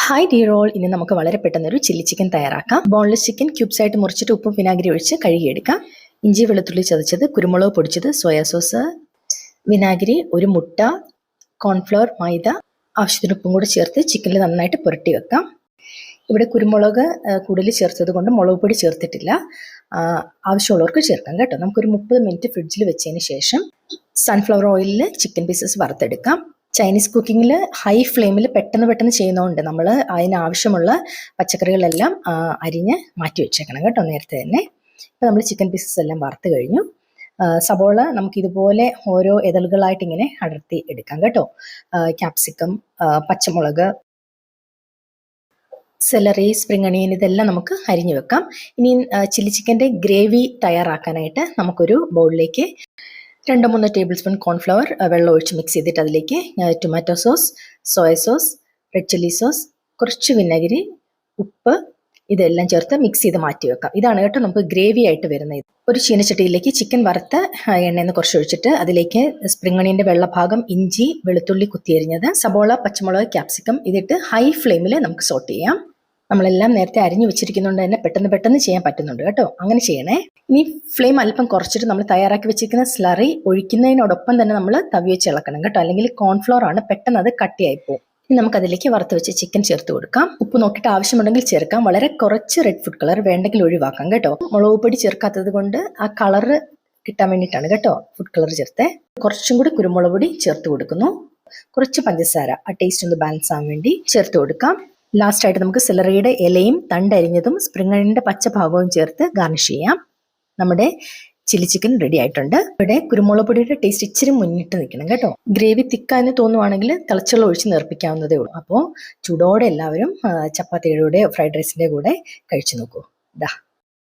Hi dear all, ഇനി നമുക്ക് വളരെ പെട്ടെന്നൊരു ചില്ലി ചിക്കൻ തയ്യാറാക്കാം. ബോൺലെസ് ചിക്കൻ ക്യൂബ്സ് ആയിട്ട് മുറിച്ചിട്ട് ഉപ്പും വിനാഗിരി ഒഴിച്ച് കഴുകിയെടുക്കാം. ഇഞ്ചി വെളുത്തുള്ളി ചതച്ചത്, കുരുമുളക് പൊടിച്ചത്, സോയാ സോസ്, വിനാഗിരി, ഒരു മുട്ട, കോൺഫ്ലവർ, മൈദ, ആവശ്യത്തിന് ഉപ്പും കൂടെ ചേർത്ത് ചിക്കനിൽ നന്നായിട്ട് പുരട്ടി വെക്കാം. ഇവിടെ കുരുമുളക് കൂടുതൽ ചേർത്തത് കൊണ്ട് മുളക് പൊടി ചേർത്തിട്ടില്ല. ആവശ്യമുള്ളവർക്ക് ചേർക്കാം കേട്ടോ. നമുക്കൊരു 30 മിനിറ്റ് ഫ്രിഡ്ജിൽ വെച്ചതിന് ശേഷം സൺഫ്ലവർ ഓയിലിൽ ചിക്കൻ പീസസ് വറുത്തെടുക്കാം. ചൈനീസ് കുക്കിങ്ങിൽ ഹൈ ഫ്ലെയിമിൽ പെട്ടെന്ന് ചെയ്യുന്നതുകൊണ്ട് നമ്മൾ അതിനാവശ്യമുള്ള പച്ചക്കറികളെല്ലാം അരിഞ്ഞ് മാറ്റി വെച്ചേക്കണം കേട്ടോ നേരത്തെ തന്നെ. ഇപ്പോൾ നമ്മൾ ചിക്കൻ പീസസ് എല്ലാം വറുത്ത് കഴിഞ്ഞു. സബോള നമുക്കിതുപോലെ ഓരോ ഇതളുകളായിട്ട് ഇങ്ങനെ അടർത്തി എടുക്കാം കേട്ടോ. ക്യാപ്സിക്കം, പച്ചമുളക്, സെലറി, സ്പ്രിംഗ് അണിയൻ ഇതെല്ലാം നമുക്ക് അരിഞ്ഞു വെക്കാം. ഇനി ചില്ലി ചിക്കൻ്റെ ഗ്രേവി തയ്യാറാക്കാനായിട്ട് നമുക്കൊരു ബൗളിലേക്ക് 2-3 ടേബിൾ സ്പൂൺ കോൺഫ്ലവർ വെള്ളം ഒഴിച്ച് മിക്സ് ചെയ്തിട്ട് അതിലേക്ക് tomato sauce, soya sauce, red chilli sauce, കുറച്ച് വിനാഗിരി, ഉപ്പ് ഇതെല്ലാം ചേർത്ത് മിക്സ് ചെയ്ത് മാറ്റി വെക്കാം. ഇതാണ് കേട്ടോ നമുക്ക് ഗ്രേവി ആയിട്ട് വരുന്നത്. ഒരു ചീനച്ചട്ടിയിലേക്ക് ചിക്കൻ വറുത്ത് എണ്ണയിൽ നിന്ന് കുറച്ച് ഒഴിച്ചിട്ട് അതിലേക്ക് സ്പ്രിംഗ് അണിയൻ്റെ വെള്ളഭാഗം, ഇഞ്ചി, വെളുത്തുള്ളി കുത്തിയരിഞ്ഞത്, സബോള, പച്ചമുളക്, ക്യാപ്സിക്കം ഇതിട്ട് ഹൈ ഫ്ലെയിമിൽ നമുക്ക് സോട്ട് ചെയ്യാം. നമ്മളെല്ലാം നേരത്തെ അരിഞ്ഞു വെച്ചിരിക്കുന്നതുകൊണ്ട് തന്നെ പെട്ടെന്ന് ചെയ്യാൻ പറ്റുന്നുണ്ട് കേട്ടോ. അങ്ങനെ ചെയ്യണേ. ഇനി ഫ്ലെയിം അല്പം കുറച്ചിട്ട് നമ്മൾ തയ്യാറാക്കി വെച്ചിരിക്കുന്ന സ്ലറി ഒഴിക്കുന്നതിനോടൊപ്പം തന്നെ നമ്മൾ തവി വെച്ച് ഇളക്കണം കേട്ടോ. അല്ലെങ്കിൽ കോൺഫ്ലോർ ആണ്, പെട്ടെന്ന് അത് കട്ടിയായി പോകും. ഇനി നമുക്കതിലേക്ക് വറുത്ത് വെച്ച് ചിക്കൻ ചേർത്ത് കൊടുക്കാം. ഉപ്പ് നോക്കിയിട്ട് ആവശ്യമുണ്ടെങ്കിൽ ചേർക്കാം. വളരെ കുറച്ച് റെഡ് ഫുഡ് കളർ വേണ്ടെങ്കിൽ ഒഴിവാക്കാം കേട്ടോ. മുളക് പൊടി ചേർക്കാത്തത് കൊണ്ട് ആ കളറ് കിട്ടാൻ വേണ്ടിയിട്ടാണ് കേട്ടോ ഫുഡ് കളർ ചേർത്തേ. കുറച്ചും കൂടി കുരുമുളക് പൊടി ചേർത്ത് കൊടുക്കുന്നു. കുറച്ച് പഞ്ചസാര ആ ടേസ്റ്റ് ഒന്ന് ബാലൻസ് ആവാൻ വേണ്ടി ചേർത്ത് കൊടുക്കാം. ലാസ്റ്റ് ആയിട്ട് നമുക്ക് സെലറിയുടെ ഇലയും തണ്ടരിഞ്ഞതും സ്പ്രിംഗ് അണിയൻ്റെ പച്ച ഭാഗവും ചേർത്ത് ഗാർണിഷ് ചെയ്യാം. നമ്മുടെ ചില്ലി ചിക്കൻ റെഡി ആയിട്ടുണ്ട്. ഇവിടെ കുരുമുളക് പൊടിയുടെ ടേസ്റ്റ് ഇച്ചിരി മുന്നിട്ട് നിൽക്കണം കേട്ടോ. ഗ്രേവി തിക്കാന്ന് തോന്നുവാണെങ്കിൽ തിളച്ചുള്ള ഒഴിച്ച് നേർപ്പിക്കാവുന്നതേ ഉള്ളൂ. അപ്പോൾ ചൂടോടെ എല്ലാവരും ചപ്പാത്തിയുടെ കൂടെ ഫ്രൈഡ് റൈസിൻ്റെ കൂടെ കഴിച്ചു നോക്കൂ.